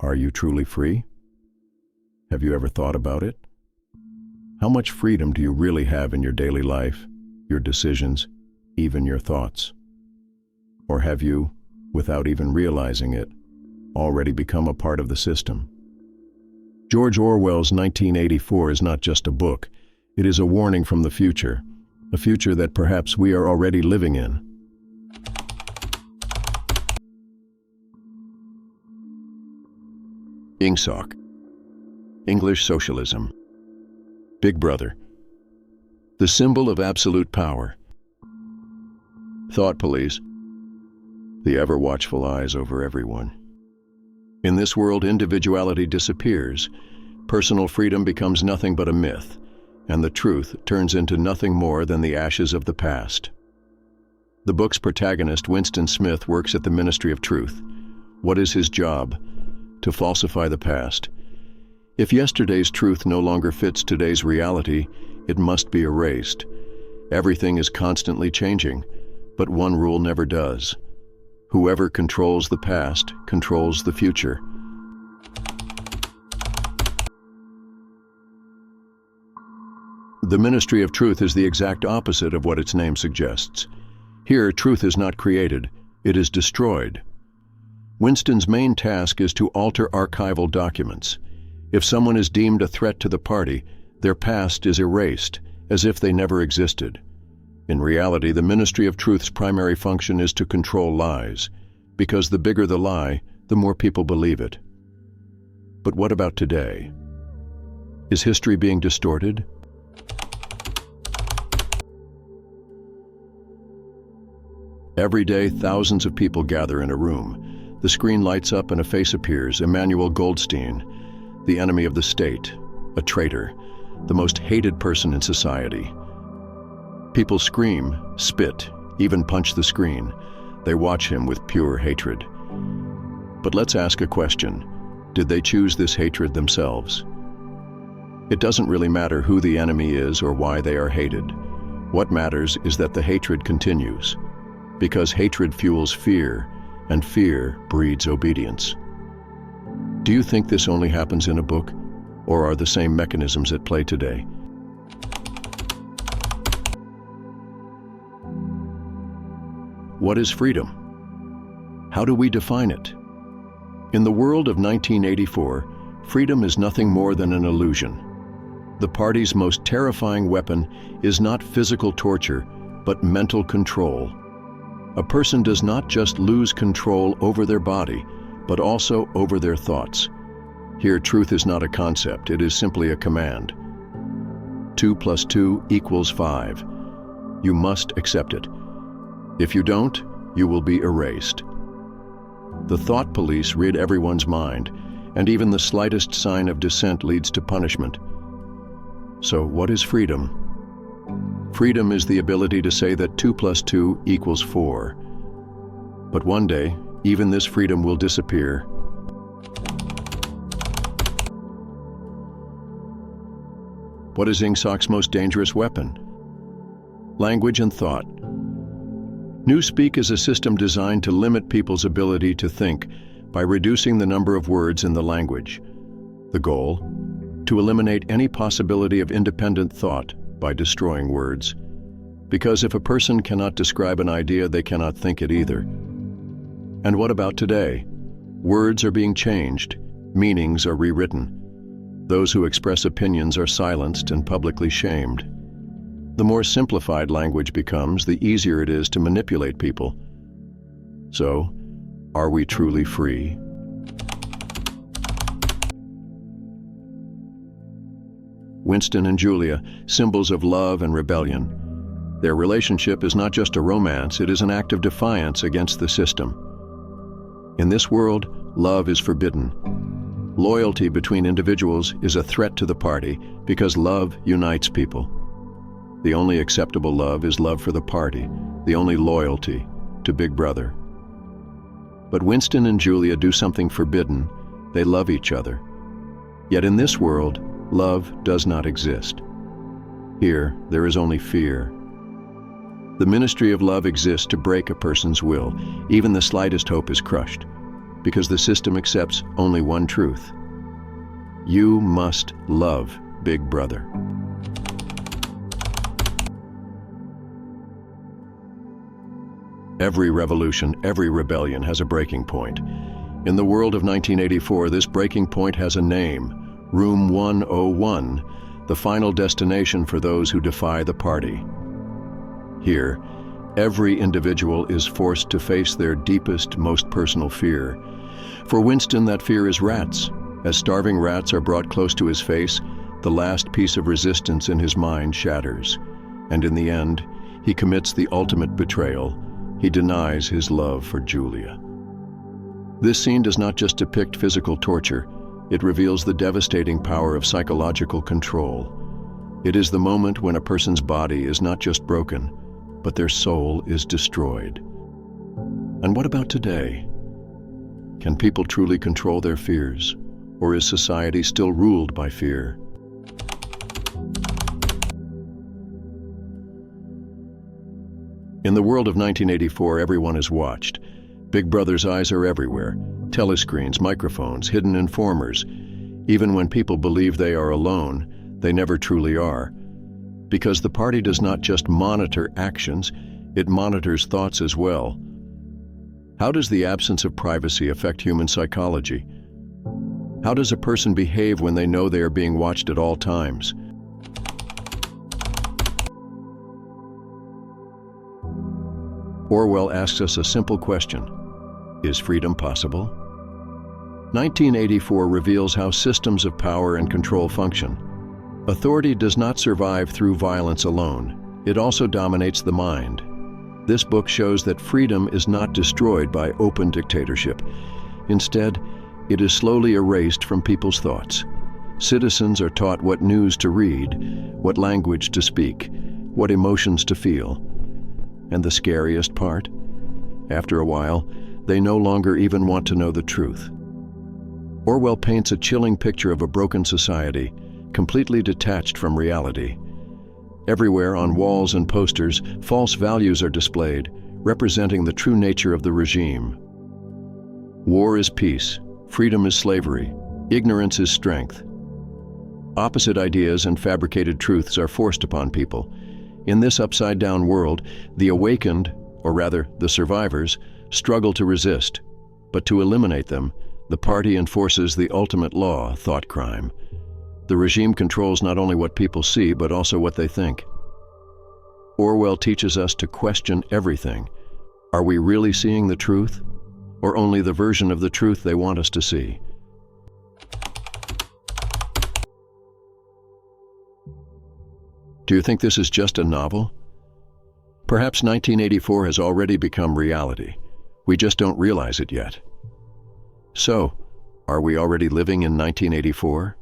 Are you truly free? Have you ever thought about it? How much freedom do you really have in your daily life, your decisions, even your thoughts? Or have you, without even realizing it, already become a part of the system? George Orwell's 1984 is not just a book, it is a warning from the future, a future that perhaps we are already living in. INGSOC, English Socialism. Big Brother, the symbol of absolute power. Thought police, the ever-watchful eyes over everyone. In this world, individuality disappears, personal freedom becomes nothing but a myth, and the truth turns into nothing more than the ashes of the past. The book's protagonist, Winston Smith, works at the Ministry of Truth. What is his job? To falsify the past. If yesterday's truth no longer fits today's reality, it must be erased. Everything is constantly changing, but one rule never does. Whoever controls the past controls the future. The Ministry of Truth is the exact opposite of what its name suggests. Here, truth is not created, it is destroyed. Winston's main task is to alter archival documents. If someone is deemed a threat to the party, their past is erased, as if they never existed. In reality, the Ministry of Truth's primary function is to control lies, because the bigger the lie, the more people believe it. But what about today? Is history being distorted? Every day, thousands of people gather in a room. The screen lights up and a face appears, Emmanuel Goldstein, the enemy of the state, a traitor, the most hated person in society. People scream, spit, even punch the screen. They watch him with pure hatred. But let's ask a question. Did they choose this hatred themselves? It doesn't really matter who the enemy is or why they are hated. What matters is that the hatred continues, because hatred fuels fear, and fear breeds obedience. Do you think this only happens in a book, or are the same mechanisms at play today? What is freedom? How do we define it? In the world of 1984, freedom is nothing more than an illusion. The party's most terrifying weapon is not physical torture, but mental control. A person does not just lose control over their body, but also over their thoughts. Here, truth is not a concept, it is simply a command. 2 + 2 = 5. You must accept it. If you don't, you will be erased. The thought police rid everyone's mind, and even the slightest sign of dissent leads to punishment. So, what is freedom? Freedom is the ability to say that 2 + 2 = 4. But one day, even this freedom will disappear. What is INGSOC's most dangerous weapon? Language and thought. Newspeak is a system designed to limit people's ability to think by reducing the number of words in the language. The goal? To eliminate any possibility of independent thought by destroying words. Because if a person cannot describe an idea, they cannot think it either. And what about today? Words are being changed, meanings are rewritten. Those who express opinions are silenced and publicly shamed. The more simplified language becomes, the easier it is to manipulate people. So, are we truly free? Winston and Julia, symbols of love and rebellion. Their relationship is not just a romance, it is an act of defiance against the system. In this world, love is forbidden. Loyalty between individuals is a threat to the party because love unites people. The only acceptable love is love for the party, the only loyalty to Big Brother. But Winston and Julia do something forbidden. They love each other. Yet in this world, love does not exist. Here, there is only fear. The ministry of love exists to break a person's will. Even the slightest hope is crushed. because the system accepts only one truth. You must love Big Brother. Every revolution, every rebellion has a breaking point. In the world of 1984, this breaking point has a name: Room 101, the final destination for those who defy the party. Here, every individual is forced to face their deepest, most personal fear. For Winston, that fear is rats. As starving rats are brought close to his face, the last piece of resistance in his mind shatters. And in the end, he commits the ultimate betrayal. He denies his love for Julia. This scene does not just depict physical torture, it reveals the devastating power of psychological control. It is the moment when a person's body is not just broken, but their soul is destroyed. And what about today? Can people truly control their fears, or is society still ruled by fear? In the world of 1984, everyone is watched. Big Brother's eyes are everywhere. Telescreens, microphones, hidden informers. Even when people believe they are alone, they never truly are. Because the party does not just monitor actions, it monitors thoughts as well. How does the absence of privacy affect human psychology? How does a person behave when they know they are being watched at all times? Orwell asks us a simple question: is freedom possible? 1984 reveals how systems of power and control function. Authority does not survive through violence alone. It also dominates the mind. This book shows that freedom is not destroyed by open dictatorship. Instead, it is slowly erased from people's thoughts. Citizens are taught what news to read, what language to speak, what emotions to feel. And the scariest part? After a while, they no longer even want to know the truth. Orwell paints a chilling picture of a broken society, completely detached from reality. Everywhere on walls and posters, false values are displayed, representing the true nature of the regime. War is peace, freedom is slavery, ignorance is strength. Opposite ideas and fabricated truths are forced upon people. In this upside-down world, the awakened, or rather the survivors, struggle to resist. But to eliminate them, the party enforces the ultimate law, thought crime. The regime controls not only what people see, but also what they think. Orwell teaches us to question everything. Are we really seeing the truth, or only the version of the truth they want us to see? Do you think this is just a novel? Perhaps 1984 has already become reality. We just don't realize it yet. So, are we already living in 1984?